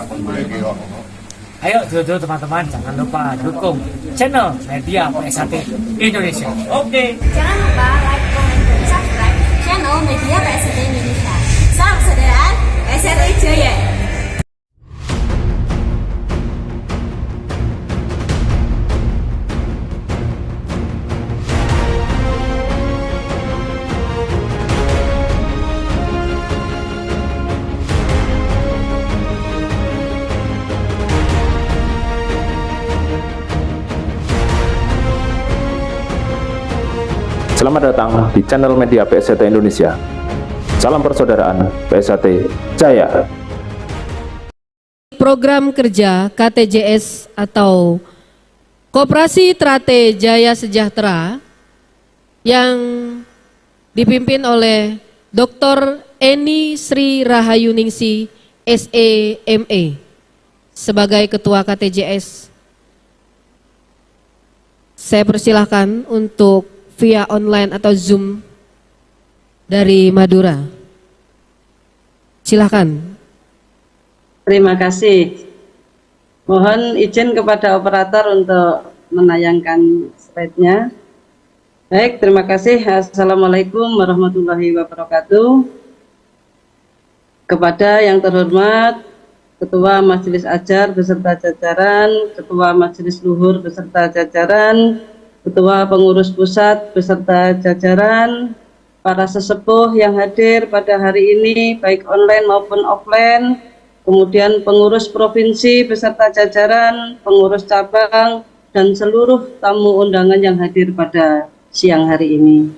Ayo dulu teman-teman, jangan lupa dukung channel Media PSAT Indonesia. Oke. Jangan lupa like, comment, dan subscribe channel Media PSAT Indonesia. Salam persaudaraan PSAT Jaya. Selamat datang di channel Media PSAT Indonesia. Salam persaudaraan PSAT Jaya. Program kerja KTJS atau Koperasi Trate Jaya Sejahtera yang dipimpin oleh Dr. Eni Sri Rahayuningsi SEME sebagai Ketua KTJS. Saya persilahkan untuk via online atau Zoom dari Madura. Silakan. Terima kasih. Mohon izin kepada operator untuk menayangkan slide-nya. Baik, terima kasih. Assalamualaikum warahmatullahi wabarakatuh. Kepada yang terhormat Ketua Majelis Ajar beserta jajaran, Ketua Majelis Luhur beserta jajaran, Ketua Pengurus Pusat beserta jajaran, para sesepuh yang hadir pada hari ini baik online maupun offline, kemudian pengurus provinsi beserta jajaran, pengurus cabang, dan seluruh tamu undangan yang hadir pada siang hari ini.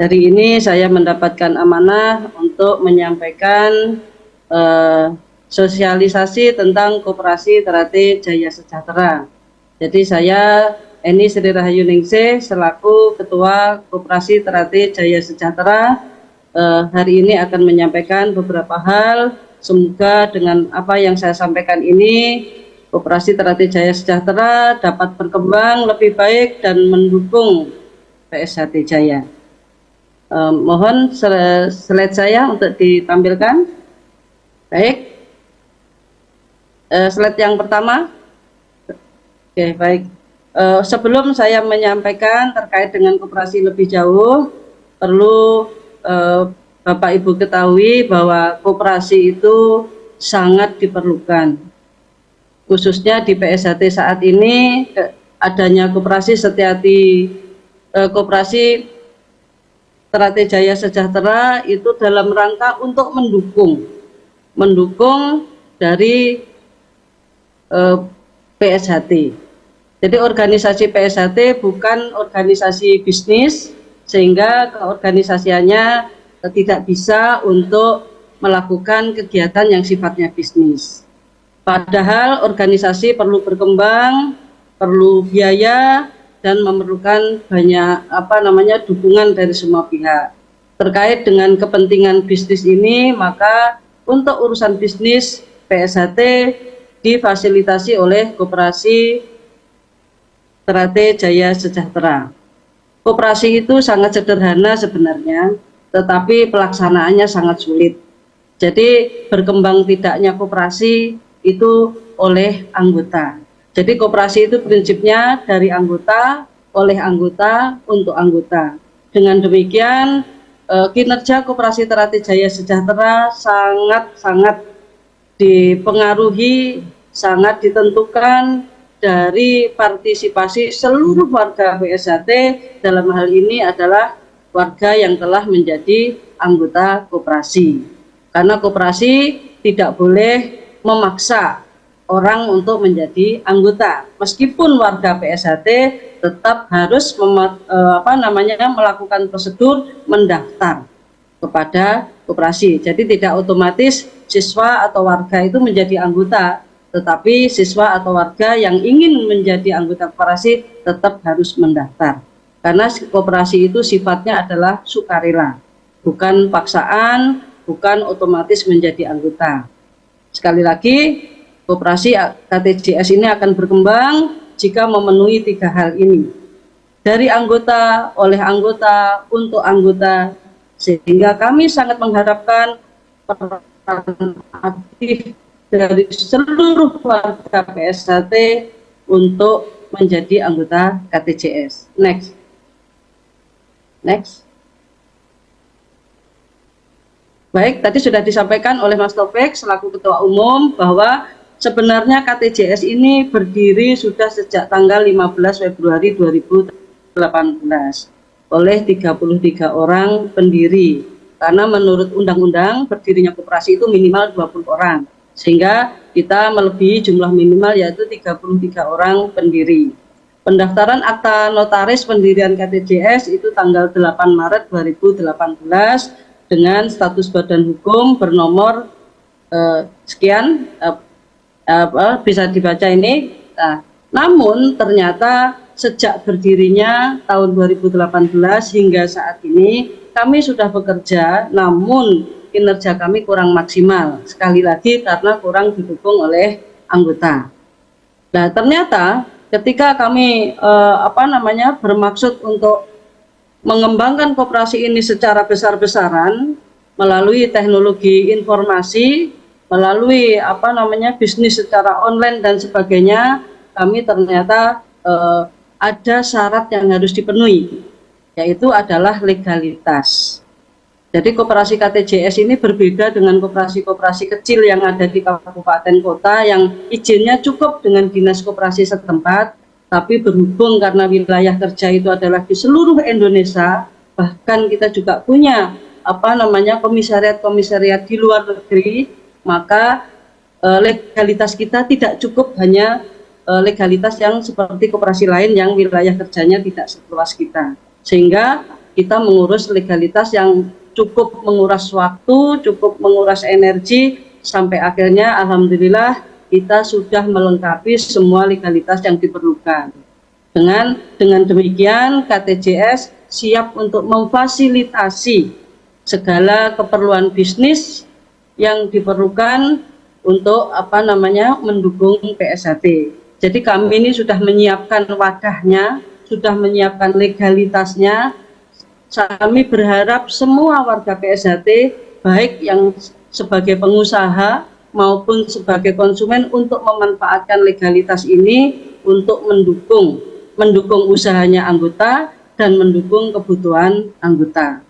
Hari ini saya mendapatkan amanah untuk menyampaikan sosialisasi tentang Koperasi Trate Jaya Sejahtera. Jadi saya Eni Sri Rahayuningsi selaku Ketua Koperasi Trate Jaya Sejahtera hari ini akan menyampaikan beberapa hal. Semoga dengan apa yang saya sampaikan ini Koperasi Trate Jaya Sejahtera dapat berkembang lebih baik dan mendukung PSAT Jaya. Mohon slide saya untuk ditampilkan. Baik, slide yang pertama. Oke, baik. Sebelum saya menyampaikan terkait dengan koperasi lebih jauh, perlu Bapak Ibu ketahui bahwa koperasi itu sangat diperlukan. Khususnya di PSAT saat ini, adanya koperasi Koperasi Trate Jaya Sejahtera itu dalam rangka untuk mendukung dari PSAT. Jadi organisasi PSAT bukan organisasi bisnis, sehingga keorganisasiannya tidak bisa untuk melakukan kegiatan yang sifatnya bisnis. Padahal organisasi perlu berkembang, perlu biaya, dan memerlukan banyak dukungan dari semua pihak. Terkait dengan kepentingan bisnis ini, maka untuk urusan bisnis PSAT difasilitasi oleh Koperasi Trate Jaya Sejahtera. Koperasi itu sangat sederhana sebenarnya, tetapi pelaksanaannya sangat sulit. Jadi berkembang tidaknya koperasi itu oleh anggota. Jadi koperasi itu prinsipnya dari anggota, oleh anggota, untuk anggota. Dengan demikian kinerja Koperasi Trate Jaya Sejahtera sangat dipengaruhi, sangat ditentukan dari partisipasi seluruh warga PSAT. Dalam hal ini adalah warga yang telah menjadi anggota koperasi. Karena koperasi tidak boleh memaksa orang untuk menjadi anggota. Meskipun warga PSAT tetap harus melakukan prosedur mendaftar kepada koperasi. Jadi tidak otomatis siswa atau warga itu menjadi anggota, tetapi siswa atau warga yang ingin menjadi anggota koperasi tetap harus mendaftar. Karena koperasi itu sifatnya adalah sukarela, bukan paksaan, bukan otomatis menjadi anggota. Sekali lagi, koperasi KTJS ini akan berkembang jika memenuhi 3 hal ini. Dari anggota, oleh anggota, untuk anggota, sehingga kami sangat mengharapkan peran aktif dari seluruh warga PSHT untuk menjadi anggota KTJS. Next. Baik, tadi sudah disampaikan oleh Mas Taufik selaku Ketua Umum bahwa sebenarnya KTJS ini berdiri sudah sejak tanggal 15 Februari 2018 oleh 33 orang pendiri. Karena menurut undang-undang berdirinya koperasi itu minimal 20 orang. Sehingga kita melebihi jumlah minimal yaitu 33 orang pendiri. Pendaftaran akta notaris pendirian KTJS itu tanggal 8 Maret 2018 dengan status badan hukum bernomor sekian, bisa dibaca ini. Nah, namun ternyata sejak berdirinya tahun 2018 hingga saat ini kami sudah bekerja, namun kinerja kami kurang maksimal. Sekali lagi karena kurang didukung oleh anggota. Nah, ternyata ketika kami bermaksud untuk mengembangkan koperasi ini secara besar-besaran melalui teknologi informasi, melalui bisnis secara online dan sebagainya, kami ternyata ada syarat yang harus dipenuhi, yaitu adalah legalitas. Jadi koperasi KTJS ini berbeda dengan koperasi-koperasi kecil yang ada di kabupaten kota yang izinnya cukup dengan dinas koperasi setempat. Tapi berhubung karena wilayah kerja itu adalah di seluruh Indonesia, bahkan kita juga punya komisariat-komisariat di luar negeri, maka legalitas kita tidak cukup hanya legalitas yang seperti koperasi lain yang wilayah kerjanya tidak seluas kita. Sehingga kita mengurus legalitas yang cukup menguras waktu, cukup menguras energi, sampai akhirnya alhamdulillah kita sudah melengkapi semua legalitas yang diperlukan. Dengan demikian KTJS siap untuk memfasilitasi segala keperluan bisnis yang diperlukan untuk mendukung PSHT. Jadi kami ini sudah menyiapkan wadahnya, sudah menyiapkan legalitasnya. Kami berharap semua warga PSHT baik yang sebagai pengusaha maupun sebagai konsumen untuk memanfaatkan legalitas ini untuk mendukung usahanya anggota dan mendukung kebutuhan anggota.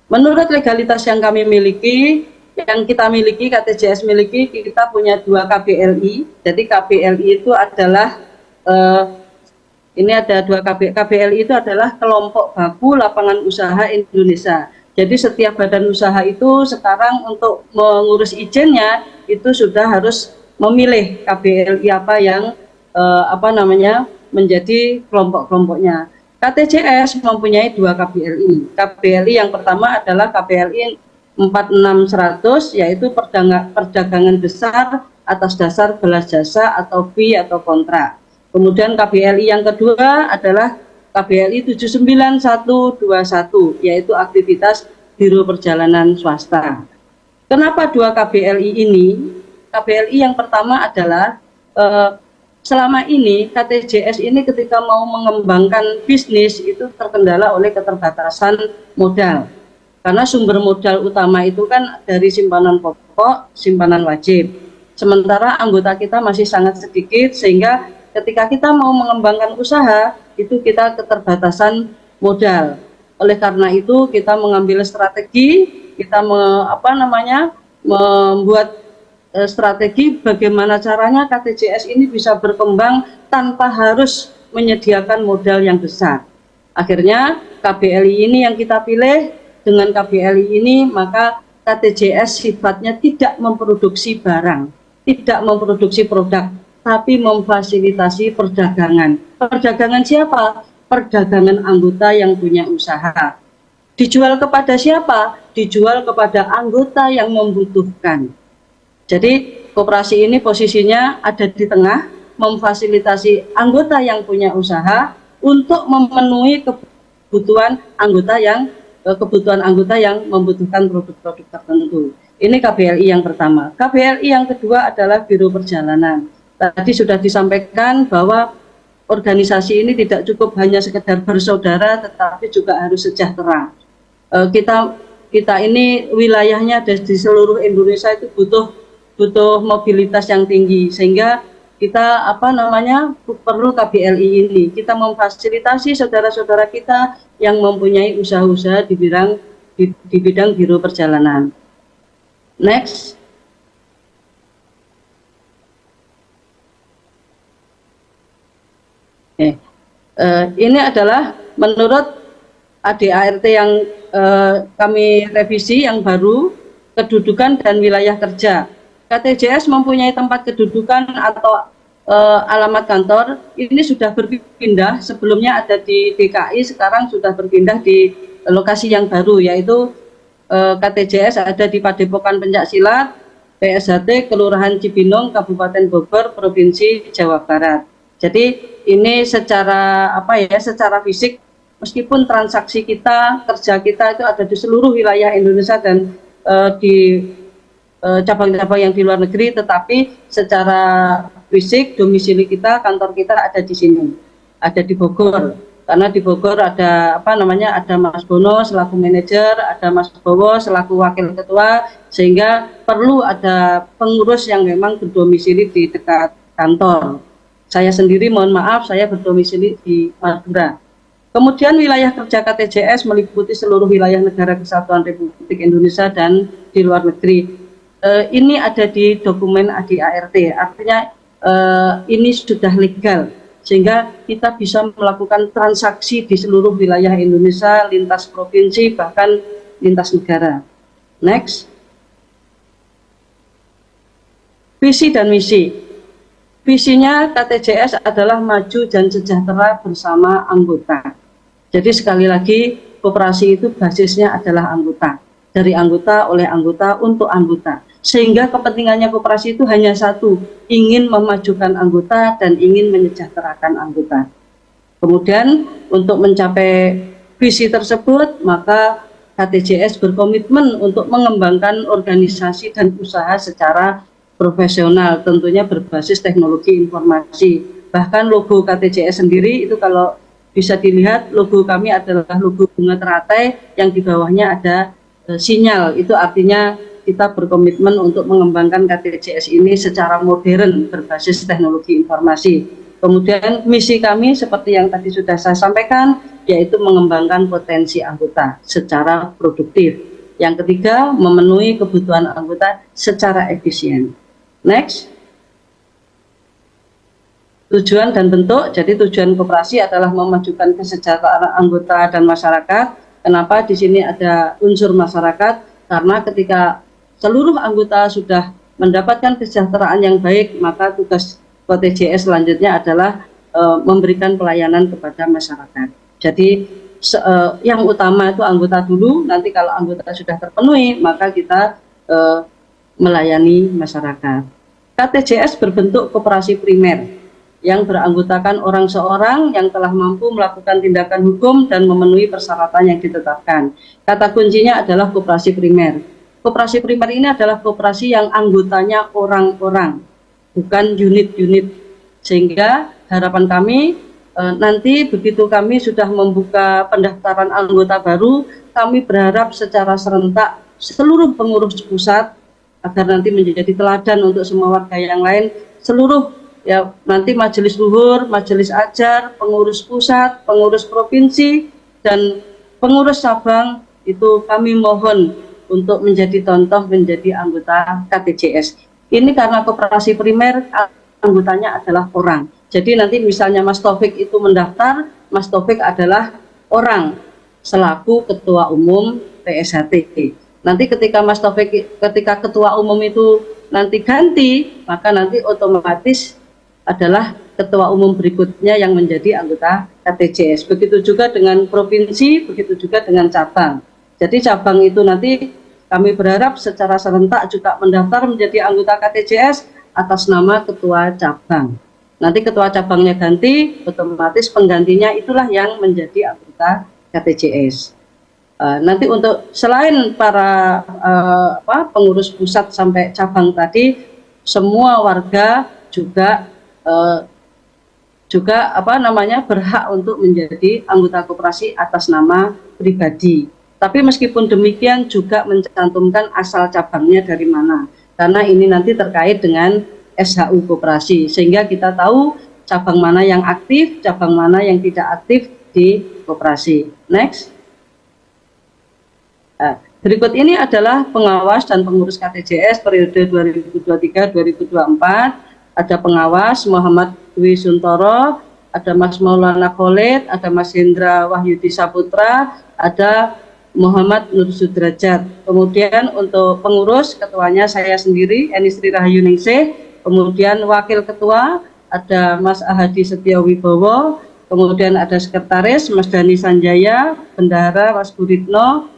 Menurut legalitas yang kami miliki, yang kita miliki, KTJS miliki, kita punya 2 KBLI. Jadi KBLI itu adalah ini ada 2 KBLI itu adalah Kelompok Baku Lapangan Usaha Indonesia. Jadi setiap badan usaha itu sekarang untuk mengurus izinnya itu sudah harus memilih KBLI apa yang menjadi kelompok-kelompoknya. KTJS mempunyai 2 KBLI. KBLI yang pertama adalah KBLI 4600, yaitu perdagangan besar atas dasar balas jasa atau fee atau kontrak. Kemudian KBLI yang kedua adalah KBLI 79121, yaitu aktivitas biro perjalanan swasta. Kenapa 2 KBLI ini? KBLI yang pertama adalah selama ini KTJS ini ketika mau mengembangkan bisnis itu terkendala oleh keterbatasan modal. Karena sumber modal utama itu kan dari simpanan pokok, simpanan wajib. Sementara anggota kita masih sangat sedikit, sehingga ketika kita mau mengembangkan usaha itu kita keterbatasan modal. Oleh karena itu kita mengambil strategi, kita membuat strategi bagaimana caranya KTJS ini bisa berkembang tanpa harus menyediakan modal yang besar. Akhirnya KBLI ini yang kita pilih. Dengan KBLI ini maka KTJS sifatnya tidak memproduksi barang, tidak memproduksi produk, tapi memfasilitasi perdagangan. Perdagangan siapa? Perdagangan anggota yang punya usaha. Dijual kepada siapa? Dijual kepada anggota yang membutuhkan. Jadi koperasi ini posisinya ada di tengah, memfasilitasi anggota yang punya usaha untuk memenuhi kebutuhan anggota yang membutuhkan produk-produk tertentu. Ini KBLI yang pertama. KBLI yang kedua adalah Biro Perjalanan. Tadi sudah disampaikan bahwa organisasi ini tidak cukup hanya sekedar bersaudara, tetapi juga harus sejahtera. Kita ini wilayahnya di seluruh Indonesia itu butuh butuh mobilitas yang tinggi, sehingga kita perlu KBLI ini. Kita memfasilitasi saudara-saudara kita yang mempunyai usaha-usaha di bidang biro perjalanan. Next. Ini adalah menurut ADART yang kami revisi yang baru, kedudukan dan wilayah kerja. KTJS mempunyai tempat kedudukan atau alamat kantor, ini sudah berpindah, sebelumnya ada di DKI, sekarang sudah berpindah di lokasi yang baru, yaitu KTJS ada di Padepokan Pencaksilat, PSHT, Kelurahan Cibinong, Kabupaten Bogor, Provinsi Jawa Barat. Jadi ini secara secara fisik, meskipun transaksi kita, kerja kita itu ada di seluruh wilayah Indonesia dan di cabang-cabang yang di luar negeri, tetapi secara fisik domisili kita, kantor kita ada di sini, ada di Bogor. Karena di Bogor ada ada Mas Bono selaku manajer, ada Mas Bowo selaku wakil ketua, sehingga perlu ada pengurus yang memang berdomisili di dekat kantor. Saya sendiri mohon maaf, saya berdomisili di Madura. Kemudian wilayah kerja KTJS meliputi seluruh wilayah negara kesatuan Republik Indonesia dan di luar negeri. Ini ada di dokumen ADART, artinya ini sudah legal, sehingga kita bisa melakukan transaksi di seluruh wilayah Indonesia, lintas provinsi, bahkan lintas negara. Next. Visi dan misi. Visinya KTJS adalah maju dan sejahtera bersama anggota. Jadi sekali lagi, koperasi itu basisnya adalah anggota. Dari anggota, oleh anggota, untuk anggota. Sehingga kepentingannya koperasi itu hanya satu, ingin memajukan anggota dan ingin menyejahterakan anggota. Kemudian untuk mencapai visi tersebut, maka KTJS berkomitmen untuk mengembangkan organisasi dan usaha secara profesional, tentunya berbasis teknologi informasi. Bahkan logo KTJS sendiri itu kalau bisa dilihat, logo kami adalah logo bunga teratai yang di bawahnya ada sinyal. Itu artinya kita berkomitmen untuk mengembangkan KTJS ini secara modern berbasis teknologi informasi. Kemudian misi kami seperti yang tadi sudah saya sampaikan, yaitu mengembangkan potensi anggota secara produktif. Yang ketiga, memenuhi kebutuhan anggota secara efisien. Next. Tujuan dan bentuk. Jadi tujuan koperasi adalah memajukan kesejahteraan anggota dan masyarakat. Kenapa di sini ada unsur masyarakat? Karena ketika seluruh anggota sudah mendapatkan kesejahteraan yang baik, maka tugas KTJS selanjutnya adalah memberikan pelayanan kepada masyarakat. Jadi yang utama itu anggota dulu, nanti kalau anggota sudah terpenuhi, maka kita melayani masyarakat. KTJS berbentuk koperasi primer yang beranggotakan orang seorang yang telah mampu melakukan tindakan hukum dan memenuhi persyaratan yang ditetapkan. Kata kuncinya adalah koperasi primer. Koperasi primer ini adalah koperasi yang anggotanya orang-orang, bukan unit-unit. Sehingga harapan kami nanti begitu kami sudah membuka pendaftaran anggota baru, kami berharap secara serentak seluruh pengurus pusat agar nanti menjadi teladan untuk semua warga yang lain, seluruh ya nanti majelis luhur, majelis ajar, pengurus pusat, pengurus provinsi, dan pengurus cabang, itu kami mohon untuk menjadi contoh, menjadi anggota KTJS. Ini karena koperasi primer anggotanya adalah orang. Jadi nanti misalnya Mas Taufik itu mendaftar, Mas Taufik adalah orang selaku ketua umum PSHT. Nanti ketika Mas Taufik, ketika ketua umum itu nanti ganti, maka nanti otomatis adalah ketua umum berikutnya yang menjadi anggota KTJS. Begitu juga dengan provinsi, begitu juga dengan cabang. Jadi cabang itu nanti kami berharap secara serentak juga mendaftar menjadi anggota KTJS atas nama ketua cabang. Nanti ketua cabangnya ganti, otomatis penggantinya itulah yang menjadi anggota KTJS. Nanti untuk selain para pengurus pusat sampai cabang tadi, semua warga juga berhak untuk menjadi anggota koperasi atas nama pribadi. Tapi meskipun demikian juga mencantumkan asal cabangnya dari mana. karena ini nanti terkait dengan SHU koperasi, sehingga kita tahu cabang mana yang aktif, cabang mana yang tidak aktif di koperasi. Next. Berikut ini adalah pengawas dan pengurus KTJS periode 2023-2024. Ada pengawas Muhammad Dwi Suntoro, ada Mas Maulana Khalid, ada Mas Hendra Wahyudi Saputra, ada Muhammad Nur Sudrajat. Kemudian untuk pengurus, ketuanya saya sendiri, Eni Sri Rahayu Ningsih. Kemudian wakil ketua ada Mas Ahadi Setiawibowo. Kemudian ada sekretaris Mas Dani Sanjaya, bendahara Mas Guritno,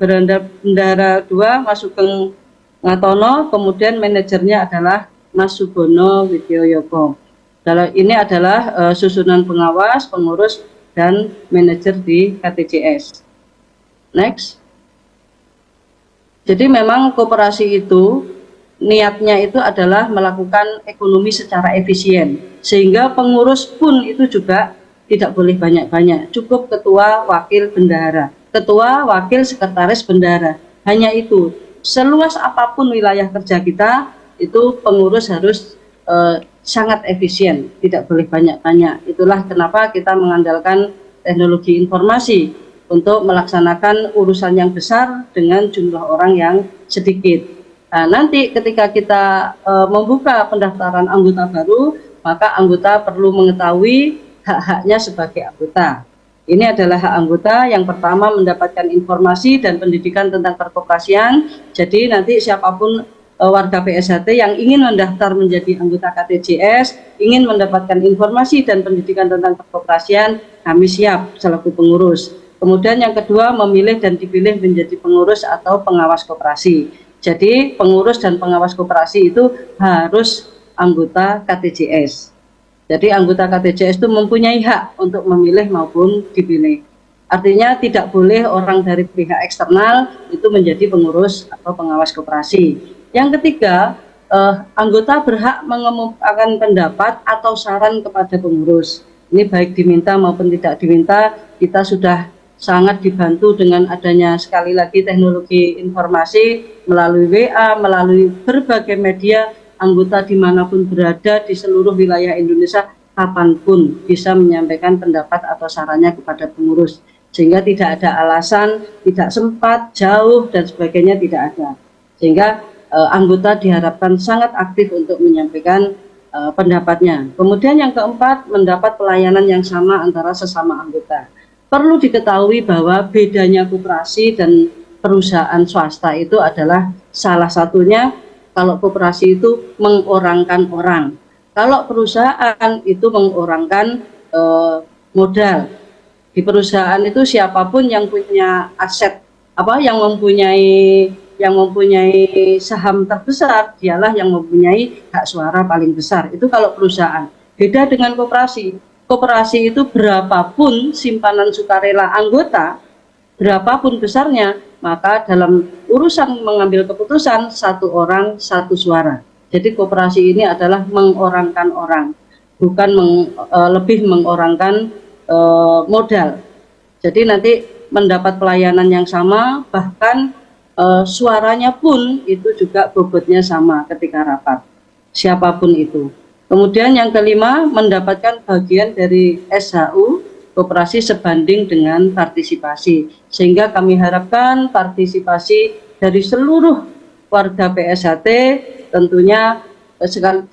bendahara 2 Mas Sugeng Ngatono, kemudian manajernya adalah Mas Subono Widyoyoko. Ini adalah susunan pengawas, pengurus, dan manajer di KTJS. Next. Jadi memang koperasi itu niatnya itu adalah melakukan ekonomi secara efisien, sehingga pengurus pun itu juga tidak boleh banyak-banyak, cukup ketua, wakil, bendahara, ketua, wakil, sekretaris, bendahara, hanya itu. Seluas apapun wilayah kerja kita, itu pengurus harus sangat efisien, tidak boleh banyak-banyak. Itulah kenapa kita mengandalkan teknologi informasi untuk melaksanakan urusan yang besar dengan jumlah orang yang sedikit. Nah, nanti ketika kita membuka pendaftaran anggota baru, maka anggota perlu mengetahui hak-haknya sebagai anggota. Ini adalah hak anggota. Yang pertama, mendapatkan informasi dan pendidikan tentang perkoperasian. Jadi nanti siapapun warga PSHT yang ingin mendaftar menjadi anggota KTJS, ingin mendapatkan informasi dan pendidikan tentang perkoperasian, kami siap selaku pengurus. Kemudian yang kedua, memilih dan dipilih menjadi pengurus atau pengawas koperasi. Jadi pengurus dan pengawas koperasi itu harus anggota KTJS. Jadi anggota KTJS itu mempunyai hak untuk memilih maupun dipilih. Artinya tidak boleh orang dari pihak eksternal itu menjadi pengurus atau pengawas koperasi. Yang ketiga, anggota berhak mengemukakan pendapat atau saran kepada pengurus. Ini baik diminta maupun tidak diminta, kita sudah sangat dibantu dengan adanya sekali lagi teknologi informasi melalui WA, melalui berbagai media. Anggota dimanapun berada di seluruh wilayah Indonesia, kapanpun bisa menyampaikan pendapat atau sarannya kepada pengurus, sehingga tidak ada alasan tidak sempat, jauh, dan sebagainya, tidak ada. Sehingga anggota diharapkan sangat aktif untuk menyampaikan pendapatnya. Kemudian yang keempat, mendapat pelayanan yang sama antara sesama anggota. Perlu diketahui bahwa bedanya koperasi dan perusahaan swasta itu adalah salah satunya, kalau koperasi itu mengorangkan orang, kalau perusahaan itu mengorangkan modal. Di perusahaan itu siapapun yang punya aset, yang mempunyai saham terbesar, dialah yang mempunyai hak suara paling besar. Itu kalau perusahaan. Beda dengan koperasi. Koperasi itu berapapun simpanan sukarela anggota, berapapun besarnya, maka dalam urusan mengambil keputusan, satu orang satu suara. Jadi koperasi ini adalah mengorangkan orang, bukan lebih mengorangkan modal. Jadi nanti mendapat pelayanan yang sama, bahkan suaranya pun itu juga bobotnya sama ketika rapat, siapapun itu. Kemudian yang kelima, mendapatkan bagian dari SHU koperasi sebanding dengan partisipasi, sehingga kami harapkan partisipasi dari seluruh warga PSHT, tentunya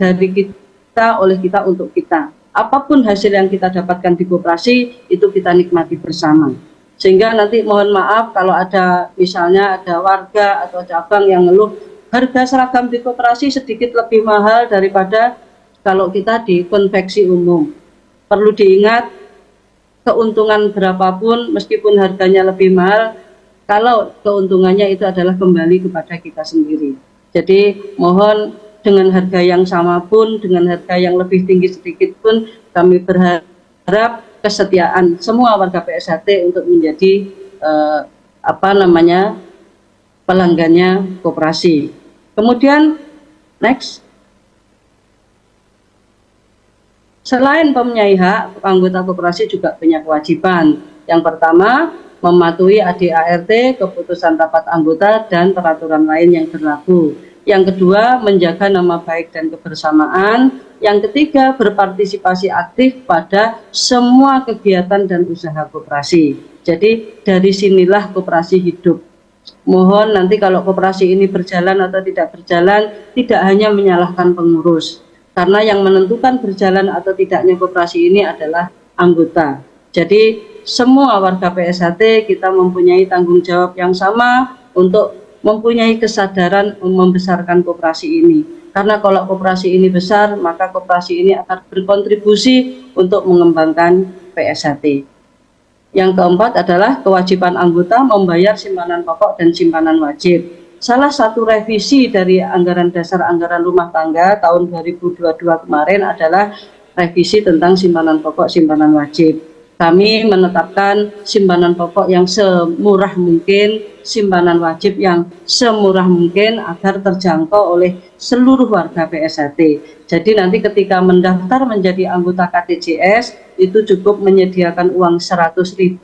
dari kita, oleh kita, untuk kita. Apapun hasil yang kita dapatkan di koperasi, itu kita nikmati bersama. Sehingga nanti mohon maaf kalau ada, misalnya ada warga atau cabang yang ngeluh harga seragam di koperasi sedikit lebih mahal daripada kalau kita di konveksi umum. Perlu diingat, keuntungan berapapun meskipun harganya lebih mahal, kalau keuntungannya itu adalah kembali kepada kita sendiri. Jadi mohon dengan harga yang sama pun, dengan harga yang lebih tinggi sedikit pun, kami berharap kesetiaan semua warga PSHT untuk menjadi pelanggannya koperasi. Kemudian next. Selain mempunyai hak, anggota koperasi juga punya kewajiban. Yang pertama, mematuhi ADART, keputusan rapat anggota, dan peraturan lain yang berlaku. Yang kedua, menjaga nama baik dan kebersamaan. Yang ketiga, berpartisipasi aktif pada semua kegiatan dan usaha koperasi. Jadi dari sinilah koperasi hidup. Mohon nanti kalau koperasi ini berjalan atau tidak berjalan, tidak hanya menyalahkan pengurus. Karena yang menentukan berjalan atau tidaknya koperasi ini adalah anggota. Jadi semua warga PSHT kita mempunyai tanggung jawab yang sama untuk mempunyai kesadaran membesarkan koperasi ini. Karena kalau koperasi ini besar, maka koperasi ini akan berkontribusi untuk mengembangkan PSHT. Yang keempat adalah kewajiban anggota membayar simpanan pokok dan simpanan wajib. Salah satu revisi dari anggaran dasar anggaran rumah tangga tahun 2022 kemarin adalah revisi tentang simpanan pokok, simpanan wajib. Kami menetapkan simpanan pokok yang semurah mungkin, simpanan wajib yang semurah mungkin agar terjangkau oleh seluruh warga PSHT. Jadi nanti ketika mendaftar menjadi anggota KTJS itu cukup menyediakan uang 100.000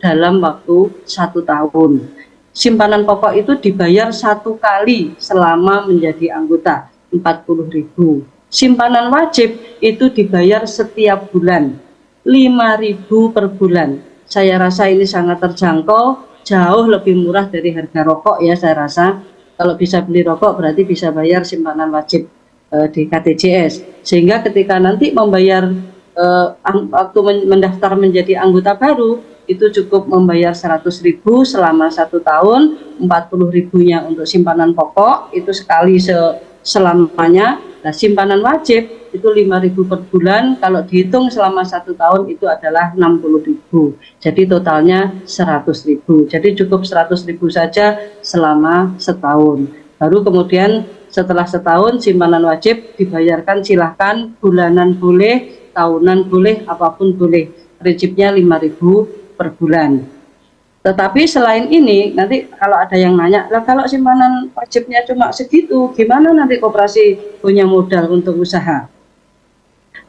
dalam waktu 1 tahun. Simpanan pokok itu dibayar 1 kali selama menjadi anggota, 40.000. Simpanan wajib itu dibayar setiap bulan, 5.000 per bulan. Saya rasa ini sangat terjangkau, jauh lebih murah dari harga rokok ya saya rasa. Kalau bisa beli rokok berarti bisa bayar simpanan wajib di KTJS. Sehingga ketika nanti membayar waktu mendaftar menjadi anggota baru, itu cukup membayar 100.000 selama 1 tahun, 40.000-nya untuk simpanan pokok, itu sekali selamanya. Nah, simpanan wajib itu 5.000 per bulan, kalau dihitung selama 1 tahun itu adalah 60.000. Jadi totalnya 100.000. Jadi cukup 100.000 saja selama setahun. Baru kemudian setelah setahun simpanan wajib dibayarkan, silahkan bulanan boleh, tahunan boleh, apapun boleh. Prinsipnya 5.000 per bulan. Tetapi selain ini, nanti kalau ada yang nanya, lah kalau simpanan wajibnya cuma segitu, gimana nanti koperasi punya modal untuk usaha?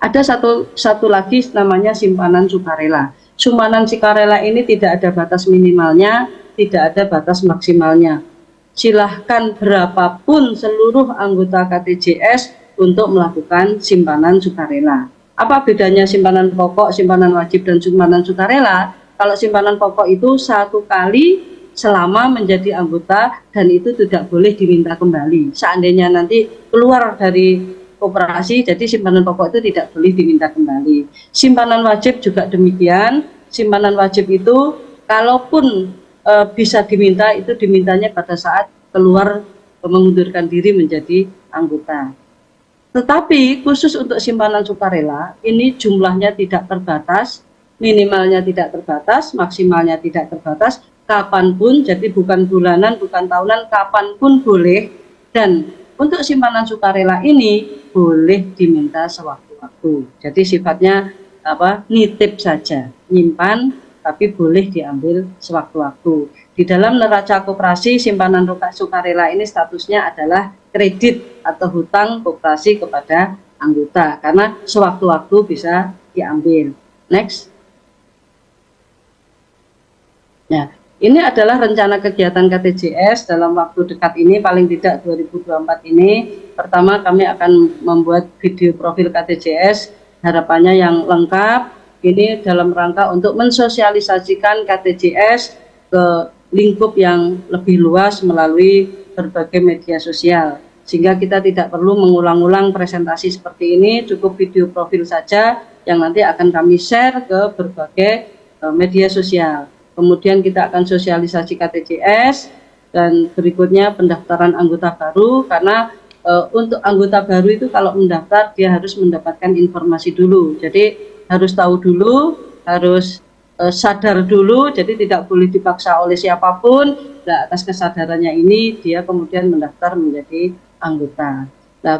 Ada satu lagi namanya simpanan sukarela. Simpanan sukarela ini tidak ada batas minimalnya, tidak ada batas maksimalnya. Silahkan berapapun seluruh anggota KTJS untuk melakukan simpanan sukarela. Apa bedanya simpanan pokok, simpanan wajib, dan simpanan sukarela? Kalau simpanan pokok itu 1 kali selama menjadi anggota dan itu tidak boleh diminta kembali. Seandainya nanti keluar dari koperasi, jadi simpanan pokok itu tidak boleh diminta kembali. Simpanan wajib juga demikian. Simpanan wajib itu kalaupun bisa diminta, itu dimintanya pada saat keluar mengundurkan diri menjadi anggota. Tetapi khusus untuk simpanan sukarela, ini jumlahnya tidak terbatas, minimalnya tidak terbatas, maksimalnya tidak terbatas, kapanpun, jadi bukan bulanan, bukan tahunan, kapanpun boleh. Dan untuk simpanan sukarela ini boleh diminta sewaktu-waktu. Jadi sifatnya nitip saja, nyimpan, tapi boleh diambil sewaktu-waktu. Di dalam neraca koperasi, simpanan sukarela ini statusnya adalah kredit atau hutang koperasi kepada anggota, karena sewaktu-waktu bisa diambil. Next. Nah, ini adalah rencana kegiatan KTJS dalam waktu dekat ini, paling tidak 2024 ini. Pertama, kami akan membuat video profil KTJS, harapannya yang lengkap. Ini dalam rangka untuk mensosialisasikan KTJS ke lingkup yang lebih luas melalui berbagai media sosial. Sehingga kita tidak perlu mengulang-ulang presentasi seperti ini, cukup video profil saja yang nanti akan kami share ke berbagai media sosial. Kemudian kita akan sosialisasi KTJS dan berikutnya pendaftaran anggota baru, karena untuk anggota baru itu kalau mendaftar dia harus mendapatkan informasi dulu. Jadi harus tahu dulu, harus sadar dulu, jadi tidak boleh dipaksa oleh siapapun. Nah, atas kesadarannya ini dia kemudian mendaftar menjadi anggota. Nah,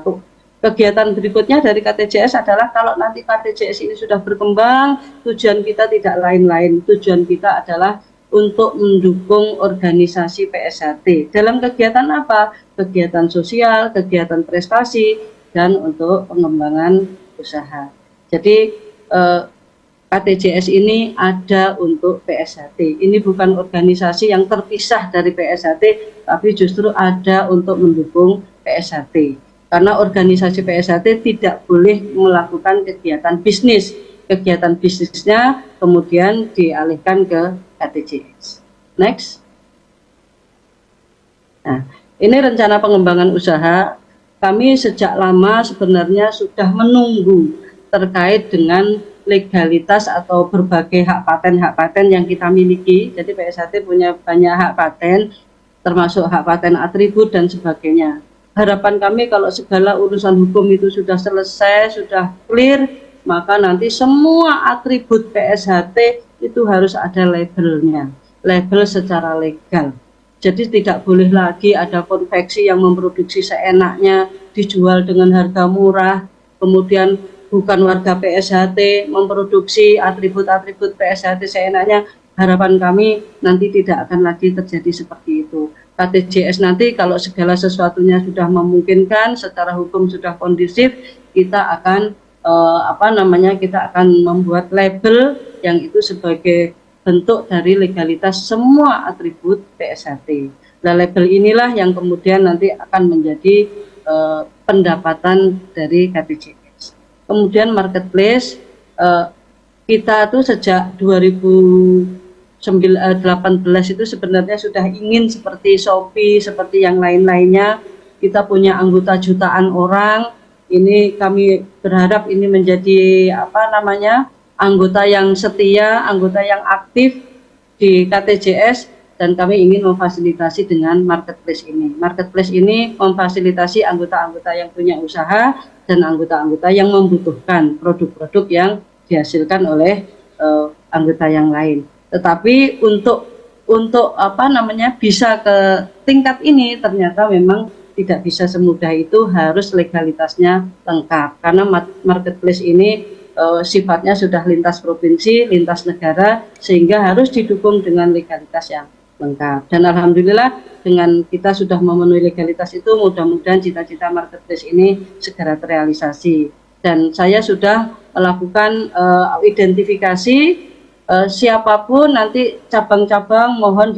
kegiatan berikutnya dari KTJS adalah kalau nanti KTJS ini sudah berkembang, tujuan kita tidak lain-lain. Tujuan kita adalah untuk mendukung organisasi PSHT. Dalam kegiatan apa? Kegiatan sosial, kegiatan prestasi, dan untuk pengembangan usaha. Jadi KTJS ini ada untuk PSHT. Ini bukan organisasi yang terpisah dari PSHT, tapi justru ada untuk mendukung PSHT. Karena organisasi PSHT tidak boleh melakukan kegiatan bisnis. Kegiatan bisnisnya kemudian dialihkan ke KTJS. Next. Nah, ini rencana pengembangan usaha. Kami sejak lama sebenarnya sudah menunggu terkait dengan legalitas atau berbagai hak paten yang kita miliki. Jadi PSHT punya banyak hak paten, termasuk hak paten atribut dan sebagainya. Harapan kami kalau segala urusan hukum itu sudah selesai, sudah clear, maka nanti semua atribut PSHT itu harus ada labelnya, label secara legal. Jadi tidak boleh lagi ada konveksi yang memproduksi seenaknya, dijual dengan harga murah, kemudian bukan warga PSHT memproduksi atribut-atribut PSHT seenaknya. Harapan kami nanti tidak akan lagi terjadi seperti itu. KTJS nanti kalau segala sesuatunya sudah memungkinkan, secara hukum sudah kondusif, kita akan kita akan membuat label yang itu sebagai bentuk dari legalitas semua atribut PSHT. Nah, label inilah yang kemudian nanti akan menjadi pendapatan dari KTJS. Kemudian marketplace, kita tuh sejak 2018 itu sebenarnya sudah ingin seperti Shopee, seperti yang lain-lainnya. Kita punya anggota jutaan orang. Ini kami berharap ini menjadi anggota yang setia, anggota yang aktif di KTJS, dan kami ingin memfasilitasi dengan marketplace ini. Marketplace ini memfasilitasi anggota-anggota yang punya usaha dan anggota-anggota yang membutuhkan produk-produk yang dihasilkan oleh anggota yang lain. Tetapi untuk bisa ke tingkat ini ternyata memang tidak bisa semudah itu, harus legalitasnya lengkap. Karena marketplace ini sifatnya sudah lintas provinsi, lintas negara, sehingga harus didukung dengan legalitas yang lengkap. Dan alhamdulillah dengan kita sudah memenuhi legalitas itu, mudah-mudahan cita-cita marketplace ini segera terrealisasi. Dan saya sudah melakukan identifikasi siapapun nanti cabang-cabang, mohon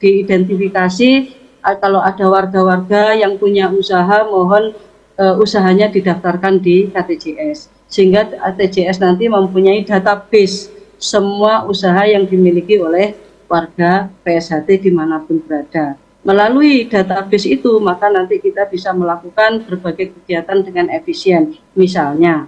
diidentifikasi. Kalau ada warga-warga yang punya usaha, mohon usahanya didaftarkan di KTJS, sehingga KTJS nanti mempunyai database semua usaha yang dimiliki oleh warga PSHT dimanapun berada. Melalui database itu, maka nanti kita bisa melakukan berbagai kegiatan dengan efisien. Misalnya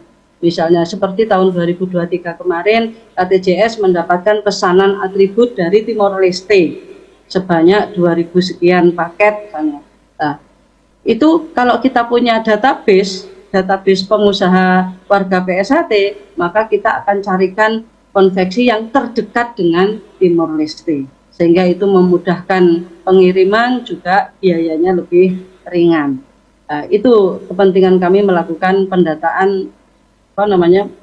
seperti tahun 2023 kemarin, KTJS mendapatkan pesanan atribut dari Timor Leste sebanyak 2.000 sekian paket. Nah, itu kalau kita punya database pengusaha warga PSHT, maka kita akan carikan konveksi yang terdekat dengan Timor Leste, sehingga itu memudahkan pengiriman, juga biayanya lebih ringan. Itu kepentingan kami melakukan pendataan,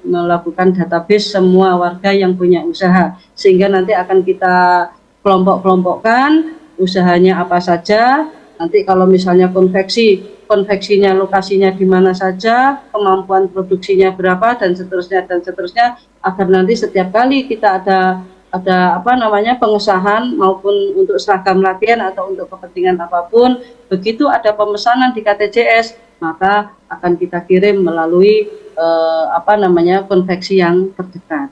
melakukan database semua warga yang punya usaha, sehingga nanti akan kita kelompok-kelompokkan usahanya apa saja. Nanti kalau misalnya konveksinya lokasinya di mana saja, kemampuan produksinya berapa, dan seterusnya, agar nanti setiap kali kita ada pengesahan maupun untuk seragam latihan atau untuk kepentingan apapun, begitu ada pemesanan di KTJS, maka akan kita kirim melalui konveksi yang terdekat.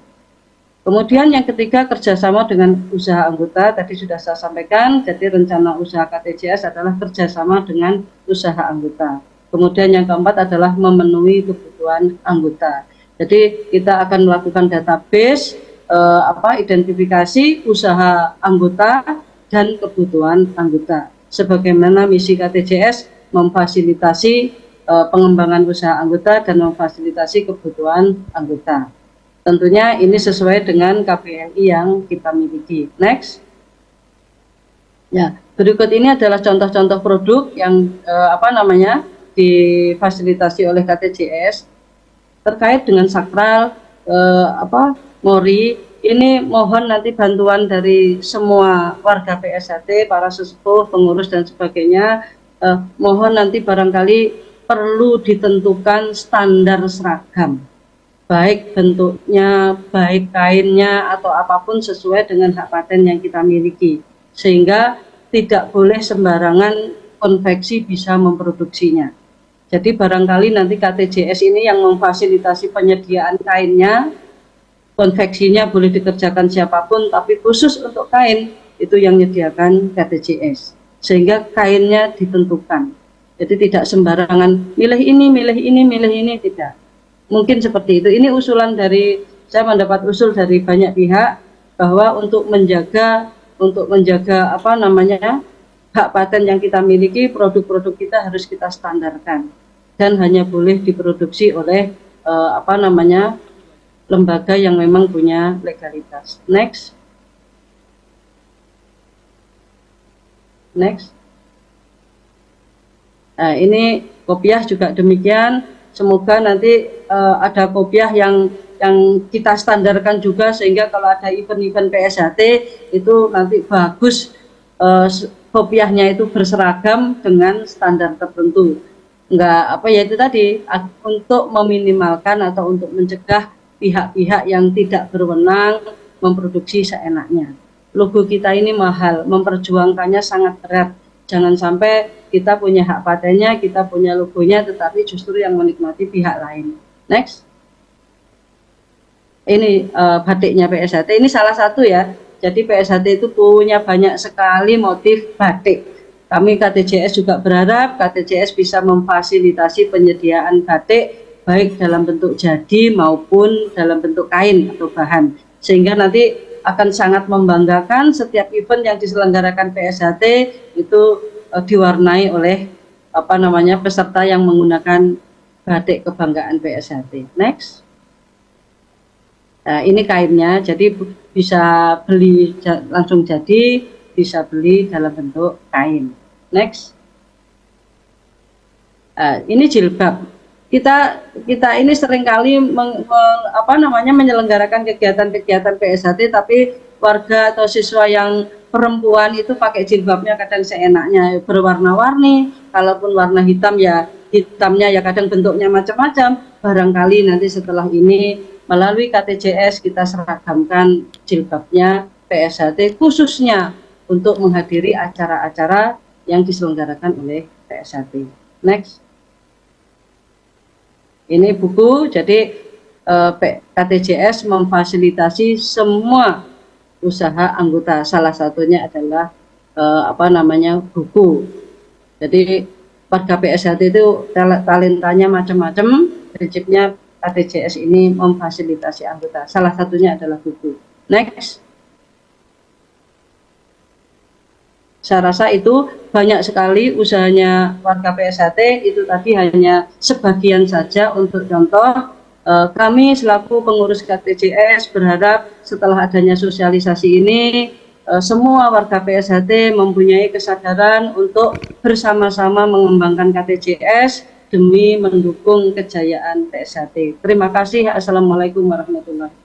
Kemudian yang ketiga, kerjasama dengan usaha anggota. Tadi sudah saya sampaikan, jadi rencana usaha KTJS adalah kerjasama dengan usaha anggota. Kemudian yang keempat adalah memenuhi kebutuhan anggota. Jadi kita akan melakukan database, identifikasi usaha anggota dan kebutuhan anggota. Sebagaimana misi KTJS memfasilitasi pengembangan usaha anggota dan memfasilitasi kebutuhan anggota. Tentunya ini sesuai dengan KPLI yang kita miliki. Next. Ya, berikut ini adalah contoh-contoh produk yang difasilitasi oleh KTJS terkait dengan sakral, Mori. Ini mohon nanti bantuan dari semua warga PSHT, para sesepuh, pengurus dan sebagainya. Mohon nanti barangkali perlu ditentukan standar seragam. baik bentuknya, baik kainnya, atau apapun sesuai dengan hak paten yang kita miliki. Sehingga tidak boleh sembarangan konveksi bisa memproduksinya. Jadi barangkali nanti KTJS ini yang memfasilitasi penyediaan kainnya, konveksinya boleh dikerjakan siapapun, tapi khusus untuk kain itu yang menyediakan KTJS. Sehingga kainnya ditentukan. Jadi tidak sembarangan milih ini, tidak. Mungkin seperti itu. Ini usulan dari, saya mendapat usul dari banyak pihak bahwa untuk menjaga apa namanya, hak paten yang kita miliki, produk-produk kita harus kita standarkan dan hanya boleh diproduksi oleh apa namanya, lembaga yang memang punya legalitas. Next. Nah, ini kopiah juga demikian. Semoga nanti ada kopiah yang kita standarkan juga, sehingga kalau ada event-event PSHT itu nanti bagus, kopiahnya itu berseragam dengan standar tertentu. Enggak apa ya, itu tadi untuk meminimalkan atau untuk mencegah pihak-pihak yang tidak berwenang memproduksi seenaknya. Logo kita ini mahal, memperjuangkannya sangat berat. Jangan sampai kita punya hak patennya, kita punya logonya, tetapi justru yang menikmati pihak lain. Next. Ini batiknya PSHT, ini salah satu ya. Jadi PSHT itu punya banyak sekali motif batik. Kami KTJS juga berharap KTJS bisa memfasilitasi penyediaan batik baik dalam bentuk jadi maupun dalam bentuk kain atau bahan. Sehingga nanti akan sangat membanggakan setiap event yang diselenggarakan PSHT itu diwarnai oleh apa namanya, peserta yang menggunakan batik kebanggaan PSHT. Next. Nah, ini kainnya, jadi bisa beli langsung jadi, bisa beli dalam bentuk kain. Next. Ini jilbab. Kita ini seringkali menyelenggarakan kegiatan-kegiatan PSHT, tapi warga atau siswa yang perempuan itu pakai jilbabnya kadang seenaknya, berwarna-warni. Kalaupun warna hitam ya hitamnya ya kadang bentuknya macam-macam. Barangkali nanti setelah ini melalui KTJS kita seragamkan jilbabnya PSHT khususnya untuk menghadiri acara-acara yang diselenggarakan oleh PSHT. Next. Ini buku, jadi KTJS memfasilitasi semua usaha anggota. Salah satunya adalah buku. Jadi warga PSHT itu talentanya macam-macam. Prinsipnya KTJS ini memfasilitasi anggota. Salah satunya adalah buku. Next. Saya rasa itu banyak sekali usahanya warga PSHT, itu tadi hanya sebagian saja untuk contoh. Kami selaku pengurus KTJS berharap setelah adanya sosialisasi ini, semua warga PSHT mempunyai kesadaran untuk bersama-sama mengembangkan KTJS demi mendukung kejayaan PSHT. Terima kasih. Assalamualaikum warahmatullahi wabarakatuh.